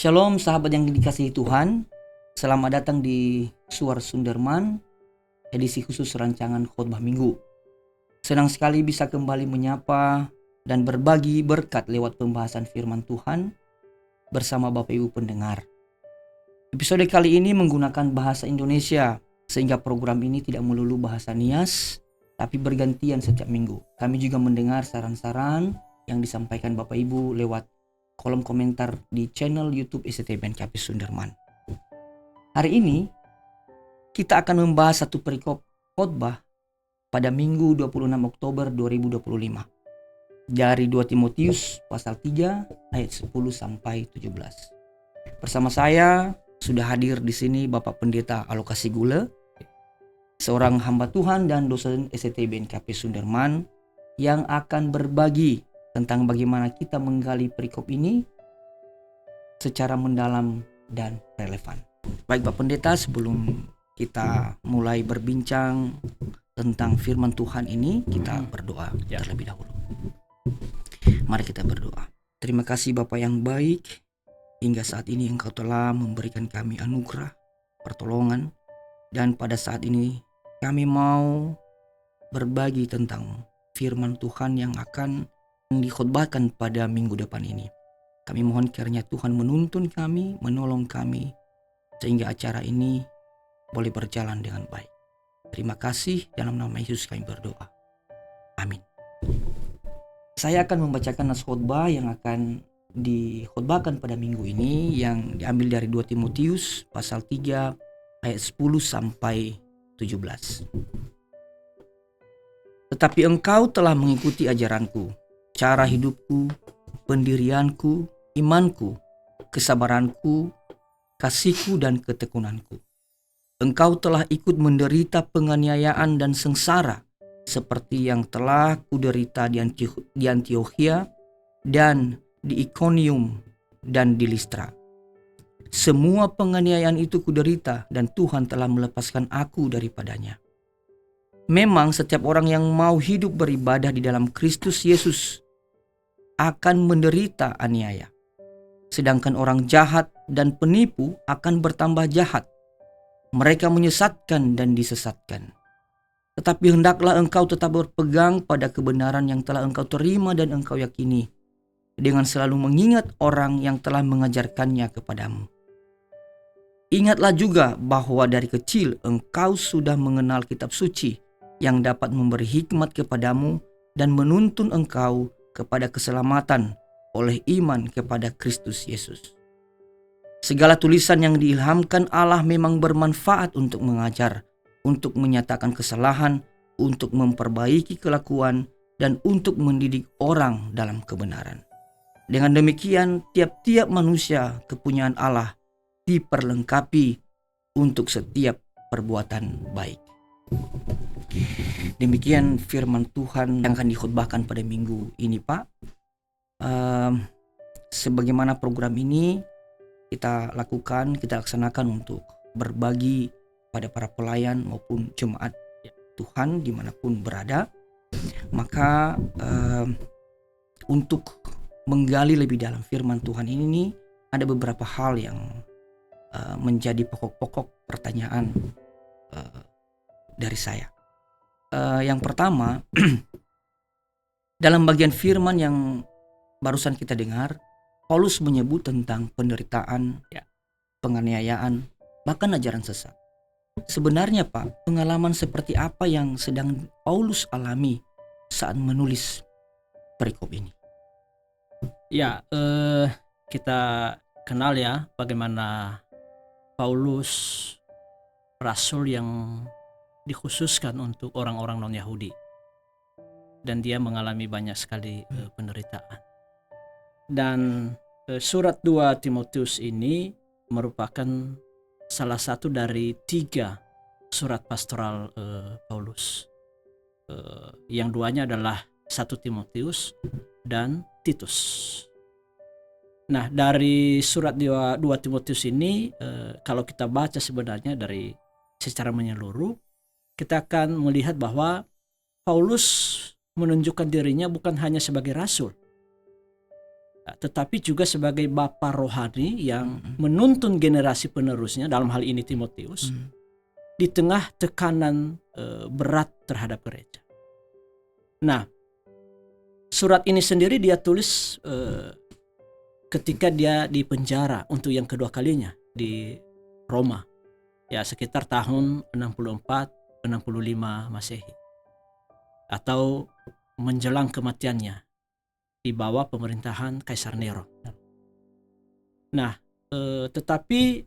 Shalom sahabat yang dikasihi Tuhan. Selamat datang di Suara Sunderman, edisi khusus rancangan khotbah minggu. Senang sekali bisa kembali menyapa dan berbagi berkat lewat pembahasan firman Tuhan bersama Bapak Ibu pendengar. Episode kali ini menggunakan bahasa Indonesia, sehingga program ini tidak melulu bahasa Nias, tapi bergantian setiap minggu. Kami juga mendengar saran-saran yang disampaikan Bapak Ibu lewat kolom komentar di channel YouTube ST BNKP Sunderman. Hari ini kita akan membahas satu perikop khotbah pada Minggu 26 Oktober 2025 dari 2 Timotius pasal 3 ayat 10 sampai 17. Bersama saya sudah hadir di sini Bapak Pendeta Alokasi Gule, seorang hamba Tuhan dan dosen ST BNKP Sunderman yang akan berbagi tentang bagaimana kita menggali perikop ini secara mendalam dan relevan. Baik Pak Pendeta, sebelum kita mulai berbincang tentang firman Tuhan ini, kita berdoa terlebih dahulu. Mari kita berdoa. Terima kasih Bapa yang baik, hingga saat ini Engkau telah memberikan kami anugerah, pertolongan, dan pada saat ini kami mau berbagi tentang firman Tuhan yang akan dikhotbahkan pada minggu depan ini. Kami mohon kiranya Tuhan menuntun kami, menolong kami, sehingga acara ini boleh berjalan dengan baik. Terima kasih, dalam nama Yesus kami berdoa. Amin. Saya akan membacakan nas khotbah yang akan dikhotbahkan pada minggu ini, yang diambil dari 2 Timotius pasal 3 ayat 10 sampai 17. Tetapi engkau telah mengikuti ajaranku, cara hidupku, pendirianku, imanku, kesabaranku, kasihku, dan ketekunanku. Engkau telah ikut menderita penganiayaan dan sengsara seperti yang telah kuderita di Antiokhia dan di Ikonium dan di Listra. Semua penganiayaan itu kuderita dan Tuhan telah melepaskan aku daripadanya. Memang setiap orang yang mau hidup beribadah di dalam Kristus Yesus akan menderita aniaya. Sedangkan orang jahat dan penipu akan bertambah jahat. Mereka menyesatkan dan disesatkan. Tetapi hendaklah engkau tetap berpegang pada kebenaran yang telah engkau terima dan engkau yakini, dengan selalu mengingat orang yang telah mengajarkannya kepadamu. Ingatlah juga bahwa dari kecil engkau sudah mengenal kitab suci yang dapat memberi hikmat kepadamu dan menuntun engkau kepada keselamatan oleh iman kepada Kristus Yesus. Segala tulisan yang diilhamkan Allah memang bermanfaat untuk mengajar, untuk menyatakan kesalahan, untuk memperbaiki kelakuan, dan untuk mendidik orang dalam kebenaran. Dengan demikian, tiap-tiap manusia kepunyaan Allah diperlengkapi untuk setiap perbuatan baik. Demikian firman Tuhan yang akan dikhotbahkan pada minggu ini, Pak. Sebagaimana program ini kita laksanakan untuk berbagi pada para pelayan maupun jemaat Tuhan dimanapun berada. Maka untuk menggali lebih dalam firman Tuhan ini ada beberapa hal yang menjadi pokok-pokok pertanyaan dari saya. Yang pertama, dalam bagian firman yang barusan kita dengar, Paulus menyebut tentang penderitaan, penganiayaan, bahkan ajaran sesat. Sebenarnya Pak, pengalaman seperti apa yang sedang Paulus alami saat menulis perikop ini? Ya, kita kenal ya bagaimana Paulus rasul yang dikhususkan untuk orang-orang non-Yahudi, dan dia mengalami banyak sekali penderitaan. Dan surat 2 Timotius ini merupakan salah satu dari 3 surat pastoral Paulus. Yang duanya adalah 1 Timotius dan Titus. Nah, dari surat 2 Timotius ini kalau kita baca sebenarnya dari secara menyeluruh, kita akan melihat bahwa Paulus menunjukkan dirinya bukan hanya sebagai rasul, tetapi juga sebagai bapa rohani yang menuntun generasi penerusnya, dalam hal ini Timotius, di tengah tekanan berat terhadap gereja. Nah, surat ini sendiri dia tulis ketika dia di penjara untuk yang kedua kalinya di Roma, ya sekitar tahun 64-65 Masehi, atau menjelang kematiannya di bawah pemerintahan Kaisar Nero. Nah, tetapi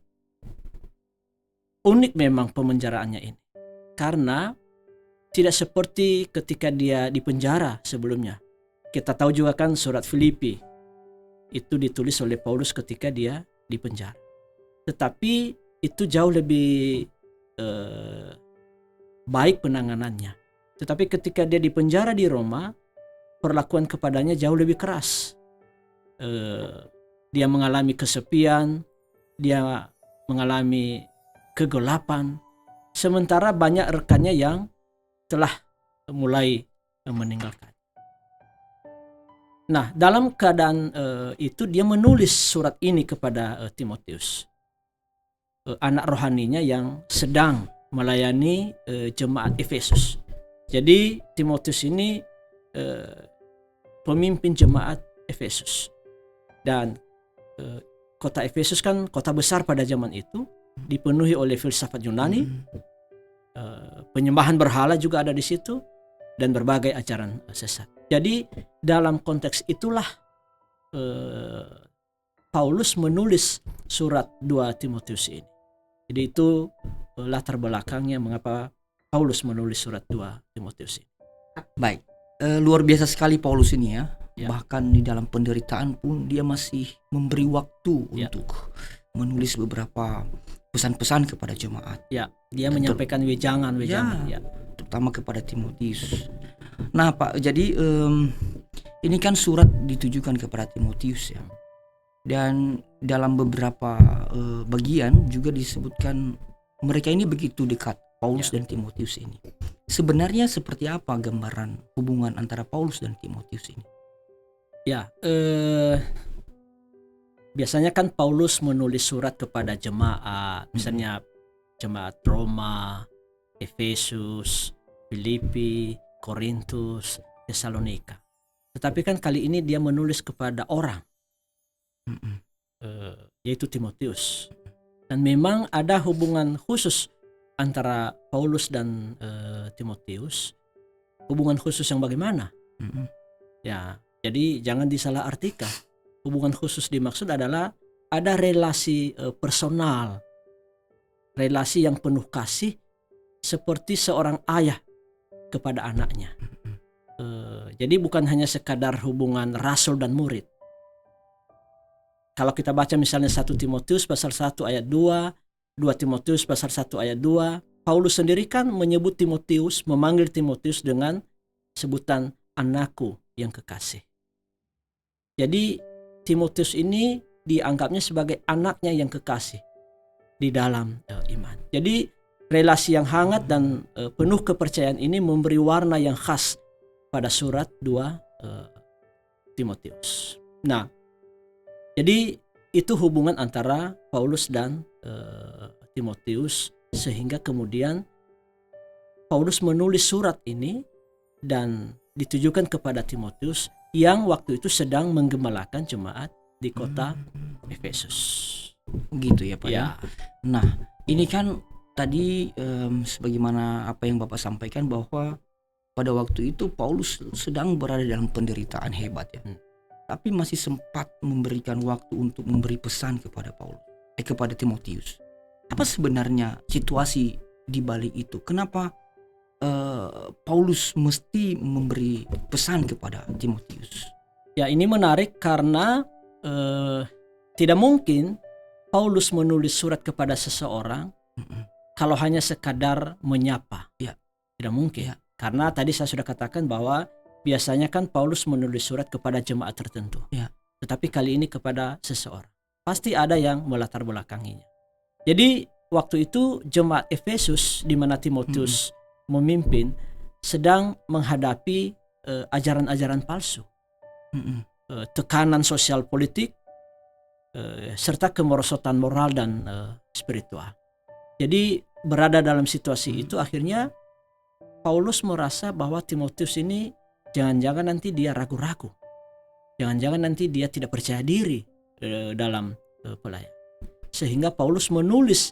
unik memang pemenjaraannya ini, karena tidak seperti ketika dia di penjara sebelumnya. Kita tahu juga kan surat Filipi itu ditulis oleh Paulus ketika dia di penjara. Tetapi itu jauh lebih baik penanganannya. Tetapi ketika dia di penjara di Roma, perlakuan kepadanya jauh lebih keras. Dia mengalami kesepian, dia mengalami kegelapan, sementara banyak rekannya yang telah mulai meninggalkan. Nah, dalam keadaan itu dia menulis surat ini kepada Timotius, anak rohaninya yang sedang melayani jemaat Efesus. Jadi Timotius ini pemimpin jemaat Efesus, dan kota Efesus kan kota besar pada zaman itu, dipenuhi oleh filsafat Yunani, penyembahan berhala juga ada di situ, dan berbagai ajaran sesat. Jadi dalam konteks itulah Paulus menulis surat 2 Timotius ini. Jadi itu latar belakangnya mengapa Paulus menulis surat 2 Timotius ini. Baik. Luar biasa sekali Paulus ini ya. Ya. Bahkan di dalam penderitaan pun dia masih memberi waktu untuk menulis beberapa pesan-pesan kepada jemaat. Ya, dia menyampaikan wejangan. Ya. Terutama kepada Timotius. Nah Pak, jadi ini kan surat ditujukan kepada Timotius ya. Dan dalam beberapa bagian juga disebutkan mereka ini begitu dekat, Paulus dan Timotius ini. Sebenarnya seperti apa gambaran hubungan antara Paulus dan Timotius ini? Ya, biasanya kan Paulus menulis surat kepada jemaat, misalnya jemaat Roma, Efesus, Filipi, Korintus, Tesalonika. Tetapi kan kali ini dia menulis kepada orang, yaitu Timotius. Dan memang ada hubungan khusus antara Paulus dan Timotius. Hubungan khusus yang bagaimana? Ya, jadi jangan disalahartikan. Hubungan khusus dimaksud adalah ada relasi personal, relasi yang penuh kasih, seperti seorang ayah kepada anaknya. Jadi bukan hanya sekadar hubungan rasul dan murid. Kalau kita baca misalnya 1 Timotius pasal 1 ayat 2, 2 Timotius pasal 1 ayat 2, Paulus sendiri kan menyebut Timotius, memanggil Timotius dengan sebutan anakku yang kekasih. Jadi Timotius ini dianggapnya sebagai anaknya yang kekasih di dalam iman. Jadi relasi yang hangat dan penuh kepercayaan ini memberi warna yang khas pada surat 2 Timotius. Nah, jadi itu hubungan antara Paulus dan Timotius, sehingga kemudian Paulus menulis surat ini dan ditujukan kepada Timotius yang waktu itu sedang menggembalakan jemaat di kota Efesus. Gitu ya Pak Ya. Nah, ini kan tadi sebagaimana apa yang Bapak sampaikan bahwa pada waktu itu Paulus sedang berada dalam penderitaan hebat ya. Tapi masih sempat memberikan waktu untuk memberi pesan kepada kepada Timotius. Apa sebenarnya situasi di balik itu? Kenapa Paulus mesti memberi pesan kepada Timotius? Ya, ini menarik karena tidak mungkin Paulus menulis surat kepada seseorang kalau hanya sekadar menyapa. Ya. Tidak mungkin. Karena tadi saya sudah katakan bahwa biasanya kan Paulus menulis surat kepada jemaat tertentu. Ya. Tetapi kali ini kepada seseorang. Pasti ada yang melatar belakanginya. Jadi waktu itu jemaat Efesus di mana Timotius memimpin sedang menghadapi ajaran-ajaran palsu. tekanan sosial politik, serta kemerosotan moral dan spiritual. Jadi berada dalam situasi itu akhirnya Paulus merasa bahwa Timotius ini jangan-jangan nanti dia ragu-ragu. Jangan-jangan nanti dia tidak percaya diri dalam pelayanan. Sehingga Paulus menulis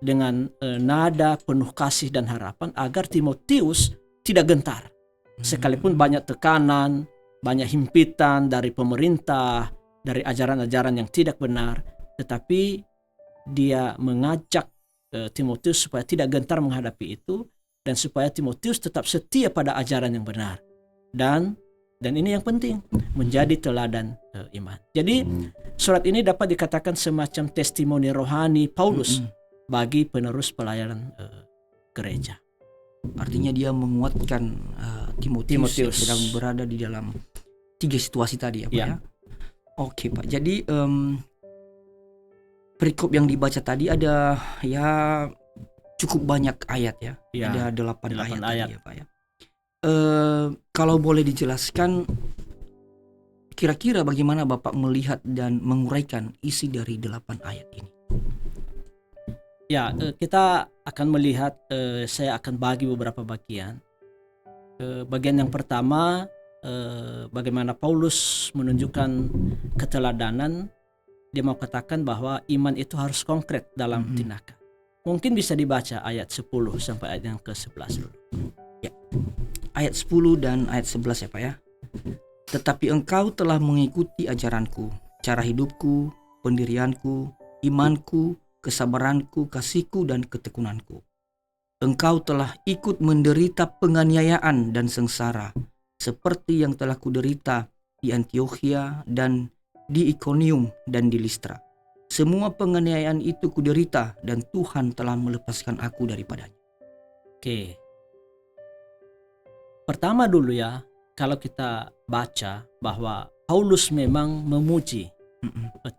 dengan nada penuh kasih dan harapan agar Timotius tidak gentar. Sekalipun banyak tekanan, banyak himpitan dari pemerintah, dari ajaran-ajaran yang tidak benar, tetapi dia mengajak Timotius supaya tidak gentar menghadapi itu dan supaya Timotius tetap setia pada ajaran yang benar. Dan ini yang penting, menjadi teladan iman. Jadi surat ini dapat dikatakan semacam testimoni rohani Paulus bagi penerus pelayanan gereja. Artinya dia menguatkan Timotius yang sedang berada di dalam 3 situasi tadi ya Pak ya. Oke Pak, jadi perikop yang dibaca tadi ada ya cukup banyak ayat ya, ada 8 ayat tadi ya Pak ya. Kalau boleh dijelaskan kira-kira bagaimana Bapak melihat dan menguraikan isi dari 8 ayat ini? Ya, kita akan melihat, saya akan bagi beberapa bagian. Bagian yang pertama, bagaimana Paulus menunjukkan keteladanan. Dia mau katakan bahwa iman itu harus konkret dalam tindakan. Mungkin bisa dibaca ayat 10 sampai ayat yang ke-11 dulu. Ya. Ayat 10 dan ayat 11 ya Pak ya. Tetapi engkau telah mengikuti ajaranku, cara hidupku, pendirianku, imanku, kesabaranku, kasihku, dan ketekunanku. Engkau telah ikut menderita penganiayaan dan sengsara, seperti yang telah kuderita di Antiokhia dan di Ikonium dan di Listra. Semua penganiayaan itu kuderita dan Tuhan telah melepaskan aku daripadanya. Oke. Pertama dulu ya, kalau kita baca bahwa Paulus memang memuji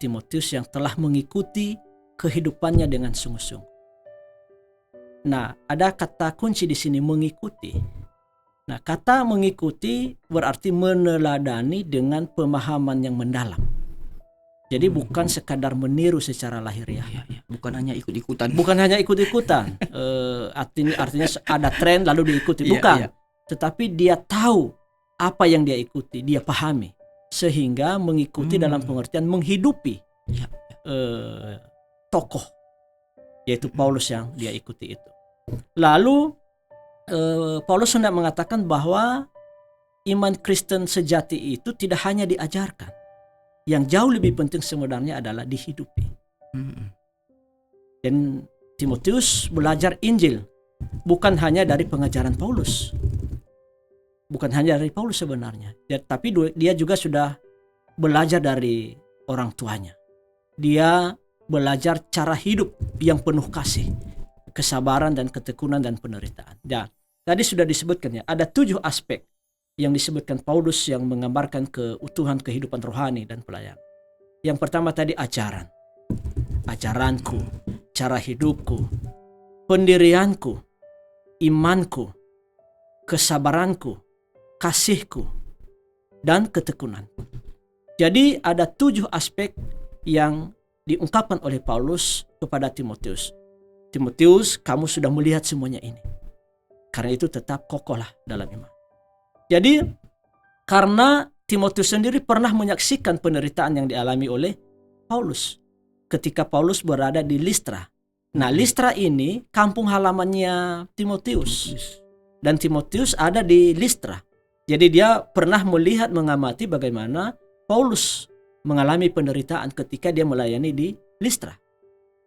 Timotius yang telah mengikuti kehidupannya dengan sungguh-sungguh. Nah, ada kata kunci di sini, mengikuti. Nah, kata mengikuti berarti meneladani dengan pemahaman yang mendalam. Jadi bukan sekadar meniru secara lahiriah. Bukan hanya ikut-ikutan. Bukan hanya ikut-ikutan. Artinya ada tren lalu diikuti. Bukan. Tetapi dia tahu apa yang dia ikuti, dia pahami. Sehingga mengikuti dalam pengertian menghidupi tokoh, yaitu Paulus yang dia ikuti itu. Lalu Paulus hendak mengatakan bahwa iman Kristen sejati itu tidak hanya diajarkan. Yang jauh lebih penting sebenarnya adalah dihidupi. Dan Timotius belajar Injil bukan hanya dari pengajaran Paulus. Bukan hanya dari Paulus sebenarnya. Tapi dia juga sudah belajar dari orang tuanya. Dia belajar cara hidup yang penuh kasih, kesabaran dan ketekunan dan penderitaan. Dan tadi sudah disebutkan ya, ada 7 aspek yang disebutkan Paulus yang menggambarkan keutuhan kehidupan rohani dan pelayanan. Yang pertama tadi ajaran. Ajaranku, cara hidupku, pendirianku, imanku, kesabaranku, kasihku, dan ketekunanku. Jadi ada 7 aspek yang diungkapkan oleh Paulus kepada Timotius. Timotius, kamu sudah melihat semuanya ini. Karena itu tetap kokohlah dalam iman. Jadi karena Timotius sendiri pernah menyaksikan penderitaan yang dialami oleh Paulus ketika Paulus berada di Listra. Nah, Listra ini kampung halamannya Timotius. Dan Timotius ada di Listra. Jadi dia pernah melihat, mengamati bagaimana Paulus mengalami penderitaan ketika dia melayani di Listra.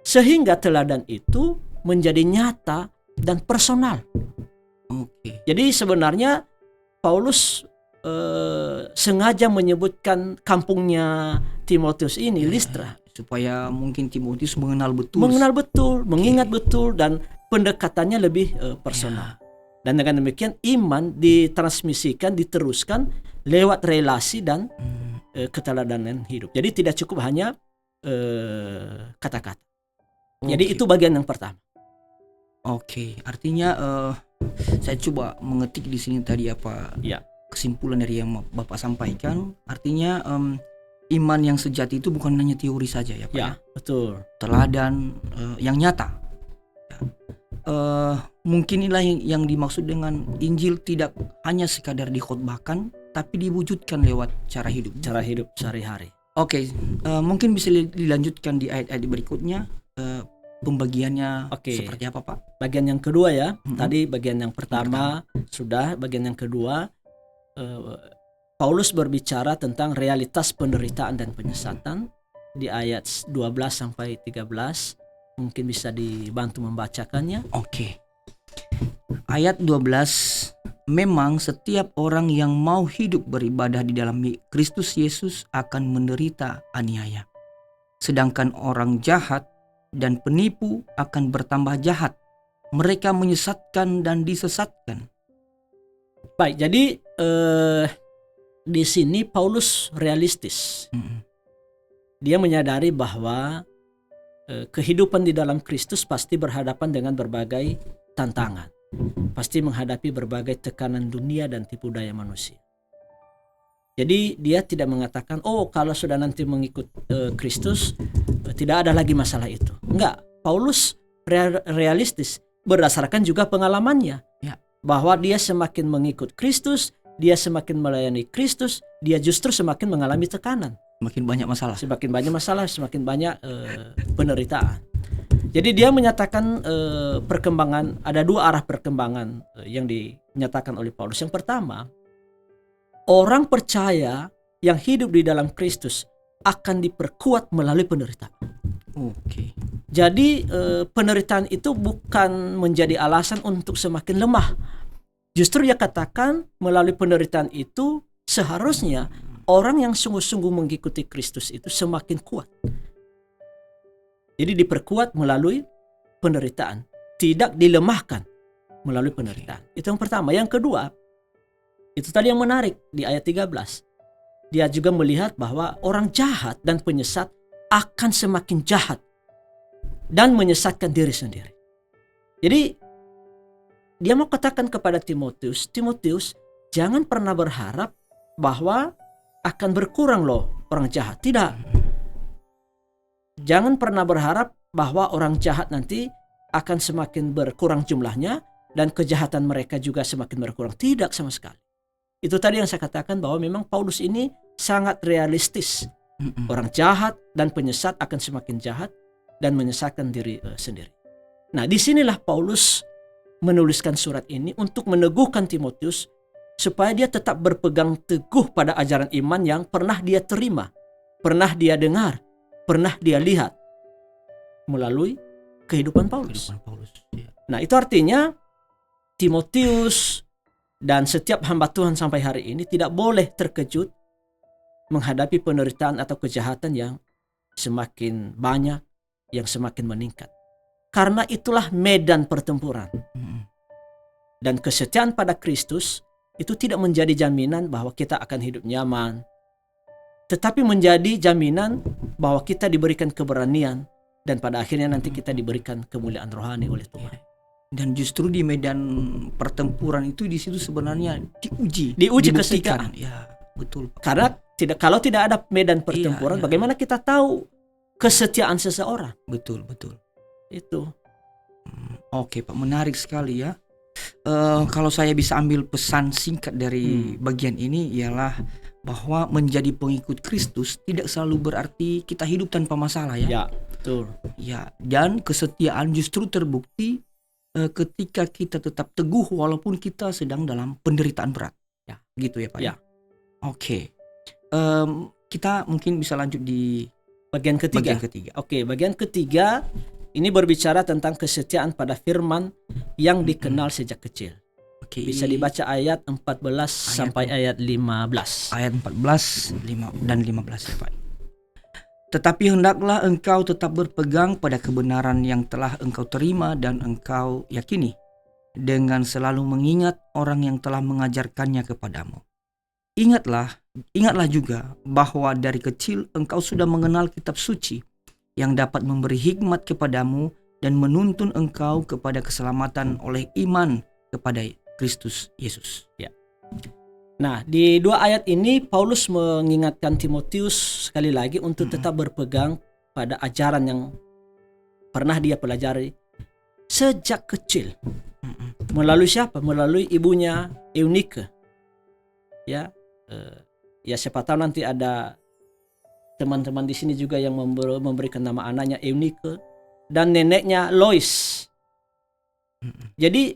Sehingga teladan itu menjadi nyata dan personal. Jadi sebenarnya Paulus sengaja menyebutkan kampungnya Timotius ini, Listra. Supaya mungkin Timotius mengenal betul, mengingat betul, dan pendekatannya lebih personal. Dan dengan demikian iman ditransmisikan, diteruskan lewat relasi dan keteladanan hidup. Jadi tidak cukup hanya kata-kata. Jadi itu bagian yang pertama. Oke, artinya saya coba mengetik di sini tadi apa kesimpulan dari yang Bapak sampaikan, artinya iman yang sejati itu bukan hanya teori saja ya Pak. Ya, betul. Teladan yang nyata. Ya. Mungkin inilah yang dimaksud dengan Injil tidak hanya sekadar dikhotbahkan, tapi diwujudkan lewat cara hidup. Cara hidup sehari-hari. Oke, mungkin bisa dilanjutkan di ayat-ayat berikutnya. Pembagiannya seperti apa Pak? Bagian yang kedua ya. Tadi bagian yang pertama sudah, bagian yang kedua Paulus berbicara tentang realitas penderitaan dan penyesatan di ayat 12 sampai 13. Mungkin bisa dibantu membacakannya. Oke. Ayat 12, memang setiap orang yang mau hidup beribadah di dalam Kristus Yesus akan menderita aniaya. Sedangkan orang jahat dan penipu akan bertambah jahat. Mereka menyesatkan dan disesatkan. Baik, jadi di sini Paulus realistis. Dia menyadari bahwa kehidupan di dalam Kristus pasti berhadapan dengan berbagai tantangan. Pasti menghadapi berbagai tekanan dunia dan tipu daya manusia. Jadi dia tidak mengatakan, oh kalau sudah nanti mengikut Kristus tidak ada lagi masalah itu. Enggak, Paulus realistis berdasarkan juga pengalamannya. Ya. Bahwa dia semakin mengikut Kristus, dia semakin melayani Kristus, dia justru semakin mengalami tekanan. Semakin banyak masalah. Semakin banyak masalah, semakin banyak penderitaan. Jadi dia menyatakan perkembangan, ada dua arah perkembangan yang dinyatakan oleh Paulus. Yang pertama, orang percaya yang hidup di dalam Kristus akan diperkuat melalui penderitaan. Oke. Jadi penderitaan itu bukan menjadi alasan untuk semakin lemah. Justru dia katakan melalui penderitaan itu seharusnya orang yang sungguh-sungguh mengikuti Kristus itu semakin kuat. Jadi diperkuat melalui penderitaan, tidak dilemahkan melalui penderitaan. Itu yang pertama. Yang kedua, itu tadi yang menarik di ayat 13. Dia juga melihat bahwa orang jahat dan penyesat akan semakin jahat dan menyesatkan diri sendiri. Jadi dia mau katakan kepada Timotius, jangan pernah berharap bahwa akan berkurang loh orang jahat. Tidak. Jangan pernah berharap bahwa orang jahat nanti akan semakin berkurang jumlahnya dan kejahatan mereka juga semakin berkurang. Tidak sama sekali. Itu tadi yang saya katakan bahwa memang Paulus ini sangat realistis. Orang jahat dan penyesat akan semakin jahat dan menyesatkan diri sendiri. Nah, disinilah Paulus menuliskan surat ini untuk meneguhkan Timotius supaya dia tetap berpegang teguh pada ajaran iman yang pernah dia terima, pernah dia dengar, pernah dia lihat melalui kehidupan Paulus. Nah, itu artinya Timotius dan setiap hamba Tuhan sampai hari ini tidak boleh terkejut menghadapi penderitaan atau kejahatan yang semakin banyak, yang semakin meningkat. Karena itulah medan pertempuran. Dan kesetiaan pada Kristus itu tidak menjadi jaminan bahwa kita akan hidup nyaman, tetapi menjadi jaminan bahwa kita diberikan keberanian dan pada akhirnya nanti kita diberikan kemuliaan rohani oleh Tuhan. Dan justru di medan pertempuran itu di situ sebenarnya diuji kesetiaan. Ya, betul. Karena kalau tidak ada medan pertempuran, bagaimana kita tahu kesetiaan seseorang? Betul. Itu. Oke Pak, menarik sekali ya. Kalau saya bisa ambil pesan singkat dari bagian ini ialah bahwa menjadi pengikut Kristus tidak selalu berarti kita hidup tanpa masalah ya. Ya, betul. Ya, dan kesetiaan justru terbukti ketika kita tetap teguh walaupun kita sedang dalam penderitaan berat. Ya, gitu ya Pak. Ya. Oke. Kita mungkin bisa lanjut di bagian ketiga. Oke, bagian ketiga ini berbicara tentang kesetiaan pada firman yang dikenal sejak kecil. Oke. Bisa dibaca ayat 14 sampai ayat 15. Ayat 14 dan 15 ya Pak. Tetapi hendaklah engkau tetap berpegang pada kebenaran yang telah engkau terima dan engkau yakini, dengan selalu mengingat orang yang telah mengajarkannya kepadamu. Ingatlah juga bahwa dari kecil engkau sudah mengenal kitab suci yang dapat memberi hikmat kepadamu dan menuntun engkau kepada keselamatan oleh iman kepada Kristus Yesus. Ya. Nah, di 2 ayat ini Paulus mengingatkan Timotius sekali lagi untuk tetap berpegang pada ajaran yang pernah dia pelajari sejak kecil. Melalui siapa? Melalui ibunya Eunike. Ya, siapa tahu nanti ada teman-teman di sini juga yang memberikan nama anaknya Eunike dan neneknya Lois. Jadi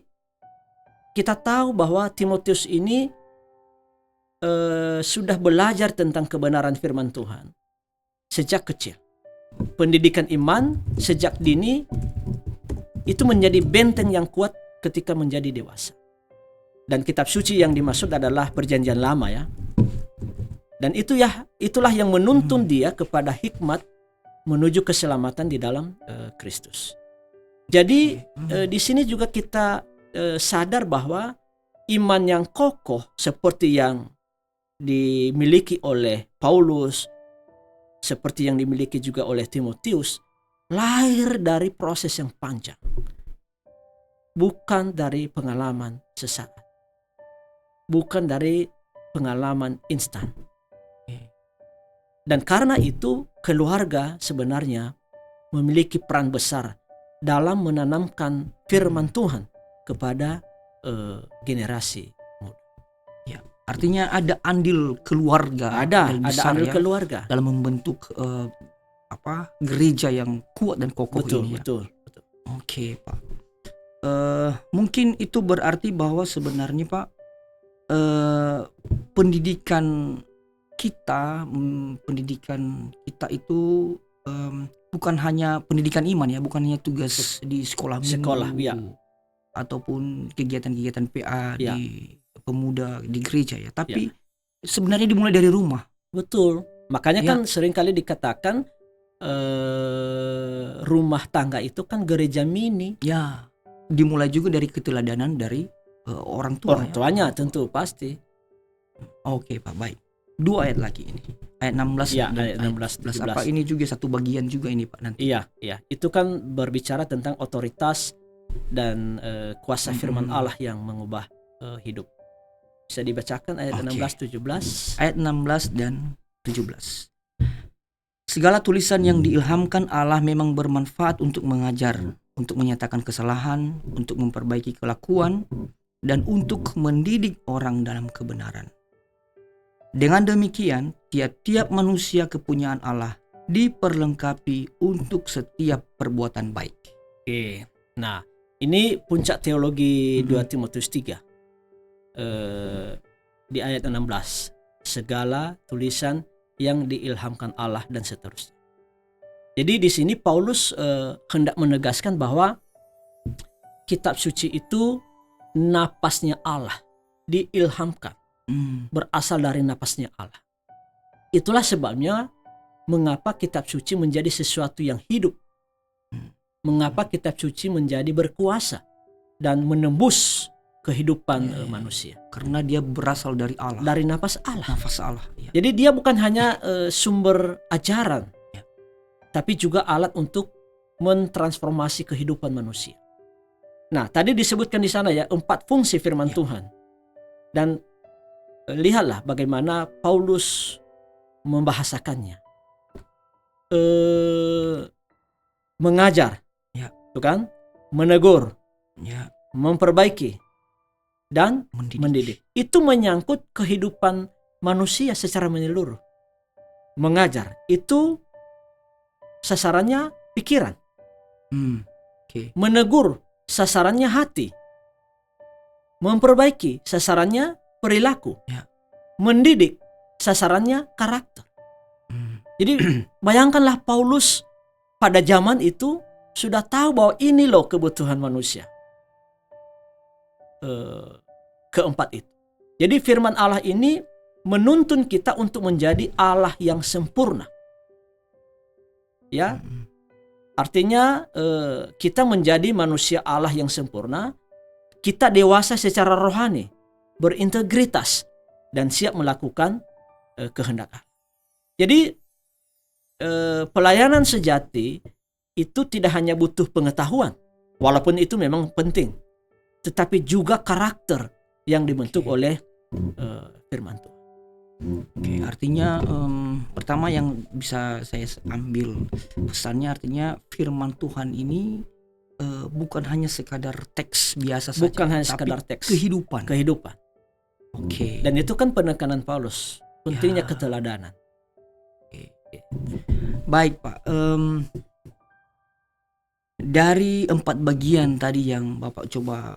kita tahu bahwa Timotius ini sudah belajar tentang kebenaran firman Tuhan sejak kecil. Pendidikan iman sejak dini itu menjadi benteng yang kuat ketika menjadi dewasa. Dan kitab suci yang dimaksud adalah Perjanjian Lama ya. Dan itulah yang menuntun dia kepada hikmat menuju keselamatan di dalam Kristus. Jadi di sini juga kita sadar bahwa iman yang kokoh seperti yang dimiliki oleh Paulus, seperti yang dimiliki juga oleh Timotius, lahir dari proses yang panjang, bukan dari pengalaman sesaat, bukan dari pengalaman instan. Dan karena itu keluarga sebenarnya memiliki peran besar dalam menanamkan firman Tuhan kepada generasi muda. Ya, artinya ada andil keluarga, Ada besar andil ya, keluarga dalam membentuk gereja yang kuat dan kokoh ini. Betul. Oke, Pak. Mungkin itu berarti bahwa sebenarnya Pak, pendidikan kita itu bukan hanya pendidikan iman ya, bukan hanya tugas di sekolah minggu ya, ataupun kegiatan-kegiatan PA ya, di pemuda di gereja ya, tapi sebenarnya dimulai dari rumah. Betul. Makanya kan seringkali dikatakan rumah tangga itu kan gereja mini. Ya, dimulai juga dari keteladanan dari orang tua. Orang tuanya tentu pasti. Oke, Pak, baik. 2 ayat lagi ini. Ayat 16 ya, dan ayat 16 17. Apa ini juga satu bagian juga ini Pak nanti. Iya. Itu kan berbicara tentang otoritas dan kuasa firman Allah yang mengubah hidup. Bisa dibacakan ayat 16 17. Ayat 16 dan 17. Segala tulisan yang diilhamkan Allah memang bermanfaat untuk mengajar, untuk menyatakan kesalahan, untuk memperbaiki kelakuan, dan untuk mendidik orang dalam kebenaran. Dengan demikian, tiap-tiap manusia kepunyaan Allah diperlengkapi untuk setiap perbuatan baik. Oke. Nah, ini puncak teologi 2 Timotius 3. Di ayat 16. Segala tulisan yang diilhamkan Allah dan seterusnya. Jadi di sini Paulus hendak menegaskan bahwa kitab suci itu napasnya Allah, diilhamkan. Berasal dari napasnya Allah. Itulah sebabnya mengapa kitab suci menjadi sesuatu yang hidup. Mengapa kitab suci menjadi berkuasa dan menembus kehidupan manusia. Karena dia berasal dari Allah. Dari napas Allah. Nafas Allah. Ya. Jadi dia bukan hanya sumber ajaran, tapi juga alat untuk mentransformasi kehidupan manusia. Nah, tadi disebutkan di sana ya 4 fungsi firman Tuhan. Dan lihatlah bagaimana Paulus membahasakannya. Mengajar, bukan? Menegur, memperbaiki, dan mendidik. Itu menyangkut kehidupan manusia secara menyeluruh. Mengajar itu sasarannya pikiran. Menegur sasarannya hati. Memperbaiki sasarannya perilaku. Mendidik sasarannya karakter. Jadi bayangkanlah Paulus pada zaman itu sudah tahu bahwa ini loh kebutuhan manusia. Keempat itu. Jadi firman Allah ini menuntun kita untuk menjadi Allah yang sempurna. Ya, artinya kita menjadi manusia Allah yang sempurna. Kita dewasa secara rohani, berintegritas, dan siap melakukan kehendak Allah. Jadi pelayanan sejati itu tidak hanya butuh pengetahuan, walaupun itu memang penting, tetapi juga karakter yang dibentuk oleh firman Tuhan. Oke, artinya pertama yang bisa saya ambil pesannya, artinya firman Tuhan ini bukan hanya sekadar teks biasa saja, Bukan hanya tapi sekadar teks. kehidupan. Oke. Dan itu kan penekanan Paulus, pentingnya Ya. keteladanan. Baik Pak, dari 4 bagian tadi yang Bapak coba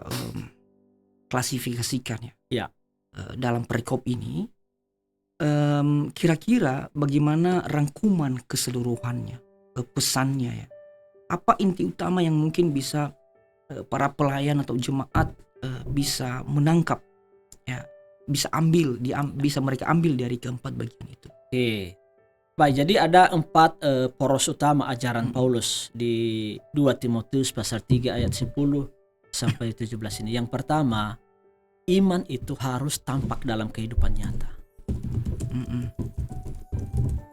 klasifikasikan ya, Ya. Dalam perikop ini, kira-kira bagaimana rangkuman keseluruhannya, pesannya ya? Apa inti utama yang mungkin bisa para pelayan atau jemaat bisa menangkap, ya, bisa mereka ambil dari keempat bagian itu? Oke. Baik, jadi ada 4 poros utama ajaran Paulus di 2 Timotius pasal 3 ayat 10 sampai 17 ini. Yang pertama, iman itu harus tampak dalam kehidupan nyata.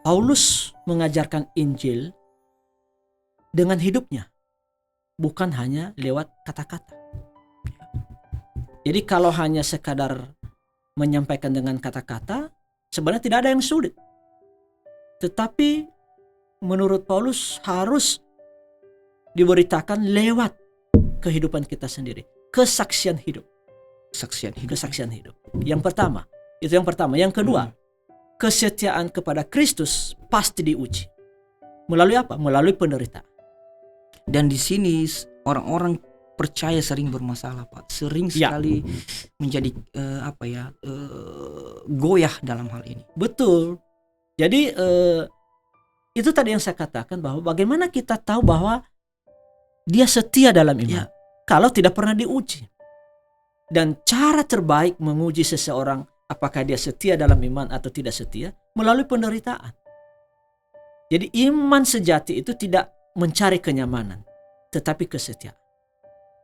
Paulus mengajarkan Injil dengan hidupnya, bukan hanya lewat kata-kata. Jadi kalau hanya sekadar menyampaikan dengan kata-kata, sebenarnya tidak ada yang sulit. Tetapi menurut Paulus harus diberitakan lewat kehidupan kita sendiri. Kesaksian hidup. Kesaksian hidup. Yang pertama. Itu yang pertama. Yang kedua, kesetiaan kepada Kristus pasti diuji. Melalui apa? Melalui penderitaan. Dan di sini orang-orang percaya sering bermasalah, Pak. Sering sekali menjadi goyah dalam hal ini. Betul. Jadi itu tadi yang saya katakan, bahwa bagaimana kita tahu bahwa dia setia dalam iman kalau tidak pernah diuji. Dan cara terbaik menguji seseorang apakah dia setia dalam iman atau tidak setia, melalui penderitaan. Jadi iman sejati itu tidak mencari kenyamanan, tetapi kesetiaan.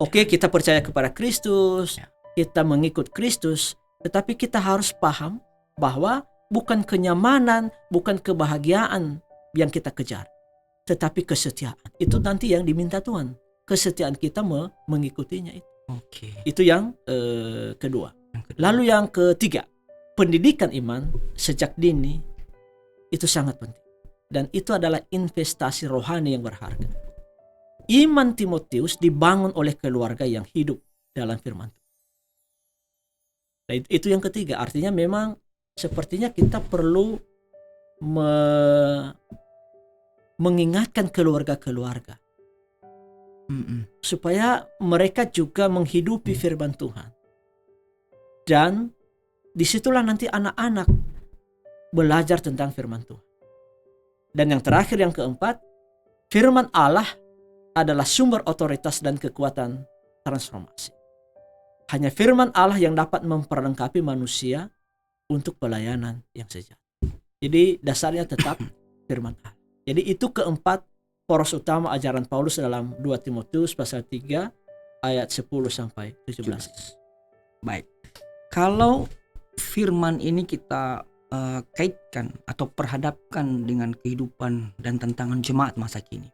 Oke, kita percaya kepada Kristus, kita mengikut Kristus, tetapi kita harus paham bahwa bukan kenyamanan, bukan kebahagiaan yang kita kejar, tetapi kesetiaan. Itu nanti yang diminta Tuhan. Kesetiaan kita mengikutinya itu. Oke. Itu yang kedua. Lalu yang ketiga, pendidikan iman sejak dini itu sangat penting. Dan itu adalah investasi rohani yang berharga. Iman Timotius dibangun oleh keluarga yang hidup dalam firman Tuhan. Nah, itu yang ketiga. Artinya memang sepertinya kita perlu mengingatkan keluarga-keluarga supaya mereka juga menghidupi firman Tuhan. Dan disitulah nanti anak-anak belajar tentang firman Tuhan. Dan yang terakhir, yang keempat, firman Allah adalah sumber otoritas dan kekuatan transformasi. Hanya firman Allah yang dapat memperlengkapi manusia untuk pelayanan yang sejati. Jadi dasarnya tetap firman Allah. Jadi itu keempat poros utama ajaran Paulus dalam 2 Timotius pasal 3 ayat 10 sampai 17. Baik. Kalau firman ini kita kaitkan atau perhadapkan dengan kehidupan dan tantangan jemaat masa kini,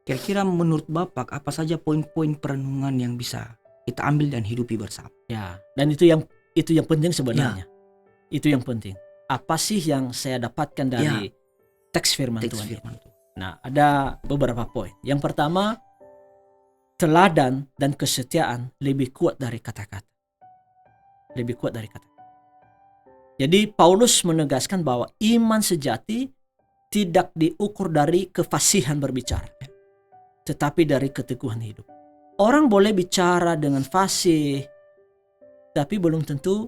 kira-kira menurut Bapak apa saja poin-poin perenungan yang bisa kita ambil dan hidupi bersama? Ya, dan itu yang penting sebenarnya. Itu yang penting. Apa sih yang saya dapatkan dari teks firman Tuhan? Nah, ada beberapa poin. Yang pertama, teladan dan kesetiaan lebih kuat dari kata-kata. Lebih kuat dari kata-kata. Jadi Paulus menegaskan bahwa iman sejati tidak diukur dari kefasihan berbicara, tetapi dari keteguhan hidup. Orang boleh bicara dengan fasih, tapi belum tentu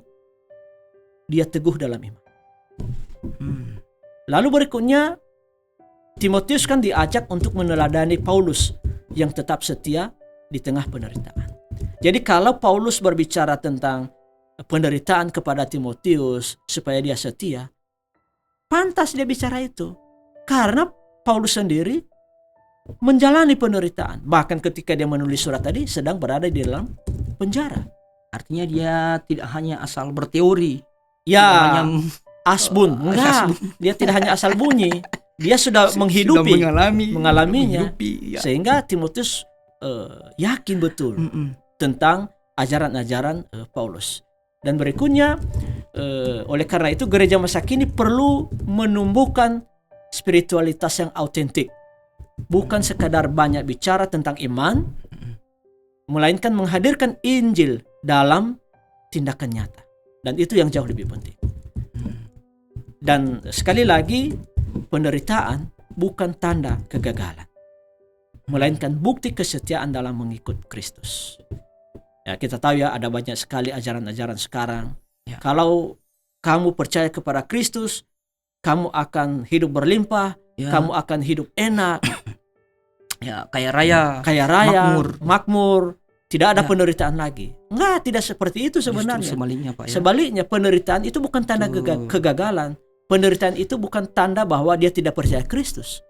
dia teguh dalam iman. Lalu berikutnya, Timotius kan diajak untuk meneladani Paulus yang tetap setia di tengah penderitaan. Jadi kalau Paulus berbicara tentang penderitaan kepada Timotius supaya dia setia, pantas dia bicara itu. Karena Paulus sendiri menjalani penderitaan. Bahkan ketika dia menulis surat tadi sedang berada di dalam penjara. Artinya dia tidak hanya asal berteori. Ya, asbun. Enggak, dia tidak hanya asal bunyi. Dia sudah menghidupi, mengalaminya. Sehingga Timotius yakin betul tentang ajaran-ajaran Paulus. Dan berikutnya oleh karena itu gereja masa kini perlu menumbuhkan spiritualitas yang autentik. Bukan sekadar banyak bicara tentang iman, melainkan menghadirkan Injil dalam tindakan nyata. Dan itu yang jauh lebih penting. Dan sekali lagi, penderitaan bukan tanda kegagalan, melainkan bukti kesetiaan dalam mengikut Kristus. Ya, kita tahu ya, ada banyak sekali ajaran-ajaran sekarang. Ya. Kalau kamu percaya kepada Kristus, kamu akan hidup berlimpah, Ya. kamu akan hidup enak, Ya, kaya raya, makmur, tidak ada Ya. penderitaan lagi. Enggak, tidak seperti itu Justru sebenarnya. sebaliknya, Pak, ya. Sebaliknya, penderitaan itu bukan tanda Betul. kegagalan. Penderitaan itu bukan tanda bahwa dia tidak percaya Kristus.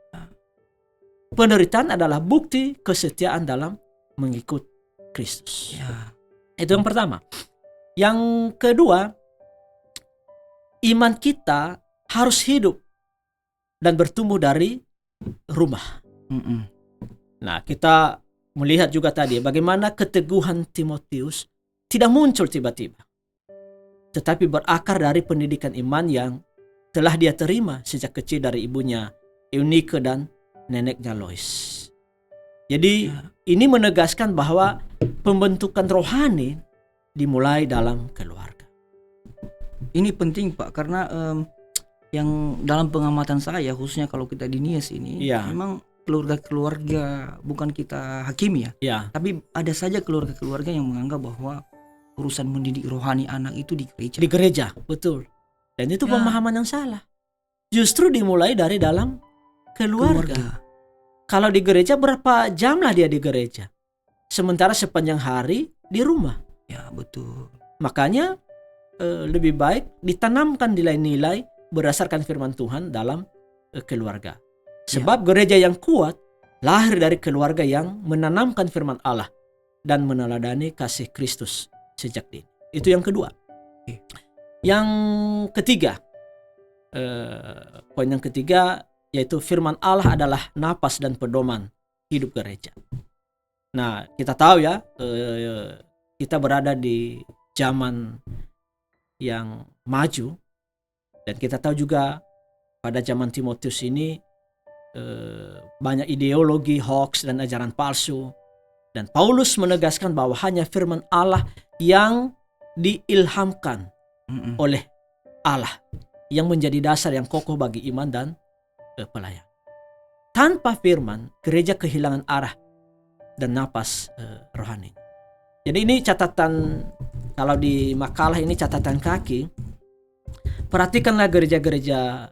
Penderitaan adalah bukti kesetiaan dalam mengikut Kristus. Ya. Itu yang pertama. Yang kedua, iman kita harus hidup dan bertumbuh dari rumah. Mm-mm. Nah, kita melihat juga tadi bagaimana keteguhan Timotius tidak muncul tiba-tiba, tetapi berakar dari pendidikan iman yang telah dia terima sejak kecil dari ibunya Eunike dan neneknya Lois. Jadi ini menegaskan bahwa pembentukan rohani dimulai dalam keluarga. Ini penting, Pak, karena yang dalam pengamatan saya, khususnya kalau kita di Nias ini, Iya. memang keluarga-keluarga, bukan kita hakimi ya, Ya, tapi ada saja keluarga-keluarga yang menganggap bahwa urusan mendidik rohani anak itu di gereja. di gereja, betul. Dan itu Ya. pemahaman yang salah. Justru dimulai dari dalam keluarga. Kalau di gereja, berapa jam lah dia di gereja? Sementara sepanjang hari di rumah. Ya, betul. Makanya lebih baik ditanamkan nilai-nilai berdasarkan firman Tuhan dalam keluarga. Sebab gereja yang kuat lahir dari keluarga yang menanamkan firman Allah dan meneladani kasih Kristus sejak dini. Itu yang kedua. Oke. Yang ketiga, poin yang ketiga yaitu firman Allah adalah napas dan pedoman hidup gereja. Nah, kita tahu ya, kita berada di zaman yang maju, dan kita tahu juga pada zaman Timotius ini banyak ideologi hoax dan ajaran palsu, dan Paulus menegaskan bahwa hanya firman Allah yang diilhamkan Mm-mm. oleh Allah yang menjadi dasar yang kokoh bagi iman dan pelayan. Tanpa firman, gereja kehilangan arah dan napas rohani. Jadi ini catatan, kalau di makalah ini catatan kaki. Perhatikanlah gereja-gereja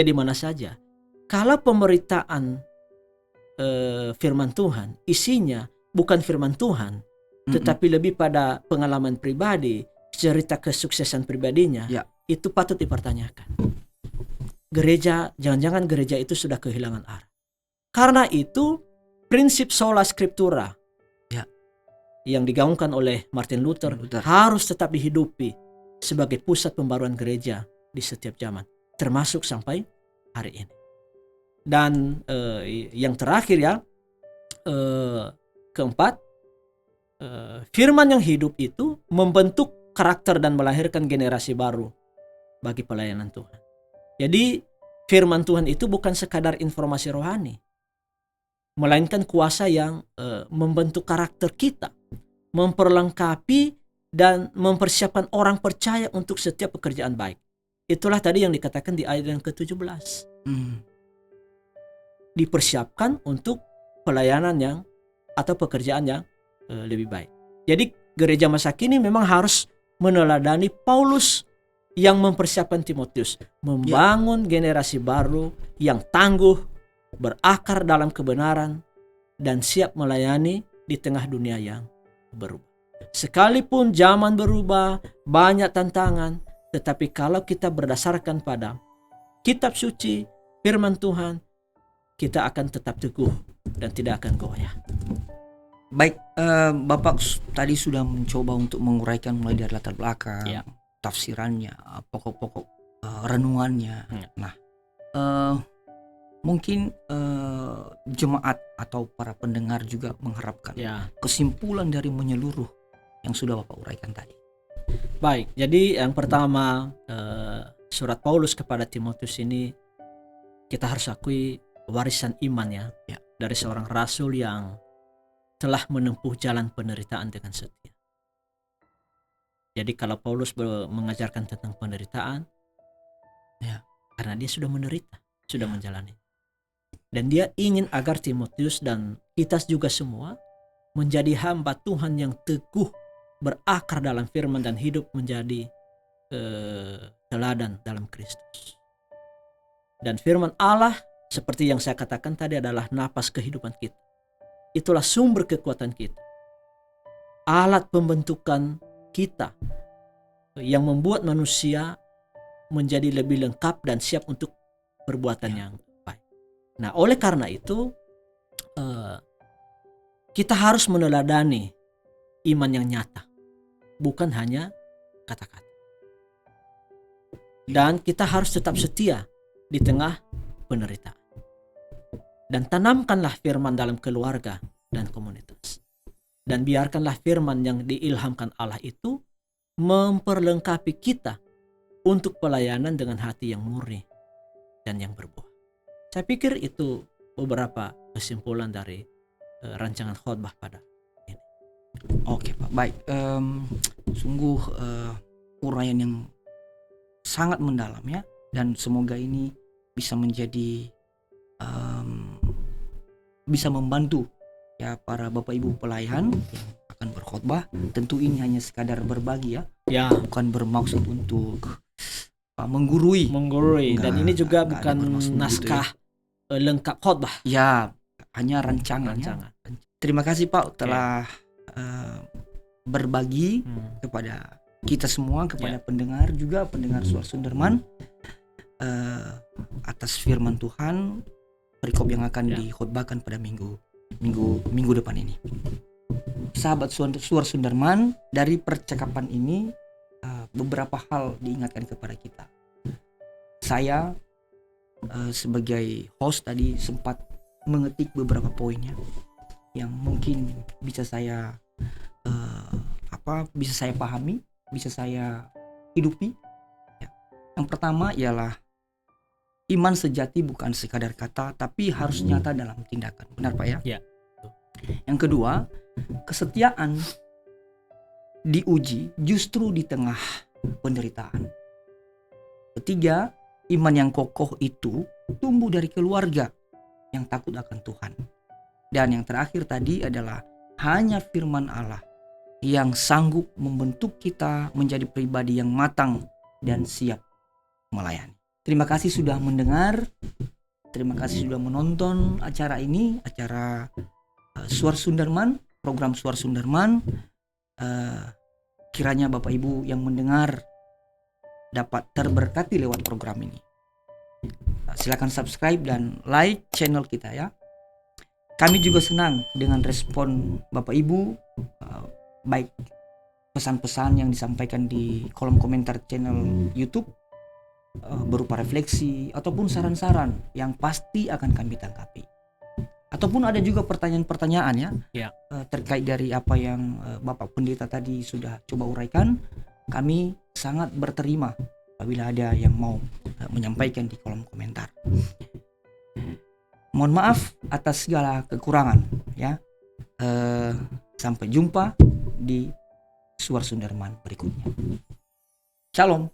di mana saja. Kalau pemberitaan firman Tuhan isinya bukan firman Tuhan, tetapi lebih pada pengalaman pribadi, cerita kesuksesan pribadinya, Ya. itu patut dipertanyakan. Gereja, jangan-jangan gereja itu sudah kehilangan arah. Karena itu prinsip sola scriptura yang digaungkan oleh Martin Luther harus tetap dihidupi sebagai pusat pembaruan gereja di setiap zaman, termasuk sampai hari ini. Dan yang terakhir ya, keempat, firman yang hidup itu membentuk karakter dan melahirkan generasi baru bagi pelayanan Tuhan. Jadi firman Tuhan itu bukan sekadar informasi rohani, melainkan kuasa yang membentuk karakter kita, memperlengkapi dan mempersiapkan orang percaya untuk setiap pekerjaan baik. Itulah tadi yang dikatakan di ayat yang ke-17. Dipersiapkan untuk pelayanan yang atau pekerjaan yang lebih baik. Jadi gereja masa kini memang harus meneladani Paulus yang mempersiapkan Timotius, membangun generasi baru yang tangguh, berakar dalam kebenaran, dan siap melayani di tengah dunia yang berubah. Sekalipun zaman berubah, banyak tantangan, tetapi kalau kita berdasarkan pada kitab suci, firman Tuhan, kita akan tetap teguh dan tidak akan goyah. Baik, Bapak tadi sudah mencoba untuk menguraikan mulai dari latar belakang, tafsirannya, pokok-pokok renungannya. Nah, mungkin jemaat atau para pendengar juga mengharapkan kesimpulan dari menyeluruh yang sudah Bapak uraikan tadi. Baik, jadi yang pertama surat Paulus kepada Timotius ini kita harus akui warisan iman ya, dari seorang rasul yang telah menempuh jalan penderitaan dengan setia. Jadi kalau Paulus mengajarkan tentang penderitaan, karena dia sudah menderita, sudah menjalani. Dan dia ingin agar Timotius dan kita juga semua menjadi hamba Tuhan yang teguh, berakar dalam firman dan hidup menjadi teladan dalam Kristus. Dan firman Allah seperti yang saya katakan tadi adalah napas kehidupan kita. Itulah sumber kekuatan kita. Alat pembentukan kita yang membuat manusia menjadi lebih lengkap dan siap untuk perbuatan yang baik. Nah, oleh karena itu kita harus meneladani iman yang nyata, bukan hanya kata-kata. Dan kita harus tetap setia di tengah penderitaan. Dan tanamkanlah firman dalam keluarga dan komunitas. Dan biarkanlah firman yang diilhamkan Allah itu memperlengkapi kita untuk pelayanan dengan hati yang murni dan yang berbuah. Saya pikir itu beberapa kesimpulan dari rancangan khotbah pada ini. Oke Pak, baik. Sungguh uraian yang sangat mendalam ya, dan semoga ini bisa menjadi bisa membantu ya para Bapak Ibu pelayan yang akan berkhotbah. Tentu ini hanya sekadar berbagi ya, bukan bermaksud untuk menggurui. Dan ini juga bukan naskah lengkap khotbah. Ya, hanya rancangan. Terima kasih Pak telah berbagi kepada kita semua, kepada pendengar juga, pendengar Suara Sunderman, atas firman Tuhan perikop yang akan dikhotbahkan pada minggu depan ini. Sahabat Suara Sunderman, dari percakapan ini beberapa hal diingatkan kepada kita. Saya sebagai host tadi sempat mengetik beberapa poinnya yang mungkin bisa saya pahami, bisa saya hidupi. Yang pertama ialah iman sejati bukan sekadar kata, tapi harus nyata dalam tindakan. Benar Pak ya? Ya. Yang kedua, kesetiaan diuji justru di tengah penderitaan. Ketiga, iman yang kokoh itu tumbuh dari keluarga yang takut akan Tuhan. Dan yang terakhir tadi adalah hanya firman Allah yang sanggup membentuk kita menjadi pribadi yang matang dan siap melayani. Terima kasih sudah mendengar. Terima kasih sudah menonton acara ini, acara Suara Sunderman, program Suara Sunderman. Kiranya Bapak Ibu yang mendengar dapat terberkati lewat program ini. Silakan subscribe dan like channel kita ya. Kami juga senang dengan respon Bapak Ibu, baik pesan-pesan yang disampaikan di kolom komentar channel YouTube, berupa refleksi ataupun saran-saran yang pasti akan kami tanggapi. Ataupun ada juga pertanyaan-pertanyaan ya. Terkait dari apa yang Bapak Pendeta tadi sudah coba uraikan. Kami sangat berterima apabila ada yang mau menyampaikan di kolom komentar. Mohon maaf atas segala kekurangan ya. Sampai jumpa di Suara Sunderman berikutnya. Shalom.